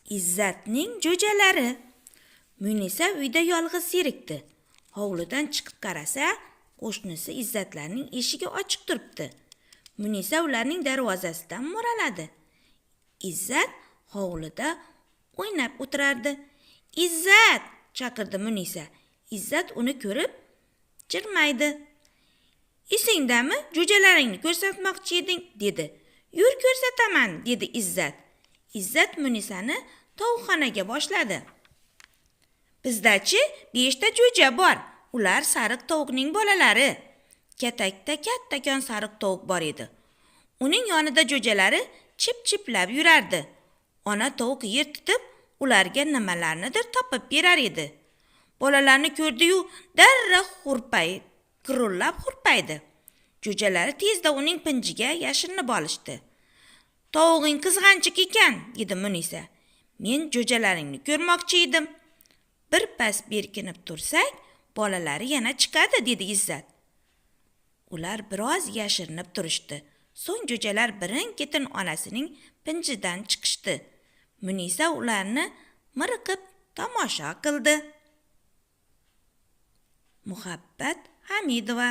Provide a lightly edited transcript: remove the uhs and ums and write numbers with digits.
Izzatning jo'jalari. Munisa uyda yolg'iz zerikdi. Hovlidan chiqib qarasa, qo'shnisi Izzatlarning eshigi ochiq turibdi. Munisa ularning darvozasidan mo'raladi. Izzat hovlida o'ynab o'tirardi. "Izzat!" chaqirdi Munisa. Izzat uni ko'rib jilmaydi. "Esingdami, jo'jalaringni ko'rsatmoqchi eding?" dedi. "Yur ko'rsataman", dedi Izzat. Izzat Munisani tovuqxonaga boshladi. "Bizdachi 5 ta jo'ja bor. Ular sariq tovuqning bolalari." Katakda kattakon sariq tovuq bor edi. Uning yonida jo'jalari chip-chiplab yurardi. Ona tovuq yer tutib, ularga nimalarnidir topib berar edi. Bolalarni ko'rdi-yu, darrov gurullab hurpaydi. Jo'jalari tezda uning pinjiga yashirinib olishdi. "Tovug'ing qizg'anchiq ekan", dedi Munisa. "Men jo'jalaringni ko'rmoqchi edim. Birpas berkinib tursak, bolalari yana chiqadi", dedi Izzat. Ular biroz yashirinib turishdi. So'ng jo'jalar birin-ketin onasining pinjidan chiqishdi. Munisa ularni miriqib tomosha qildi. Muhabbat Hamidova.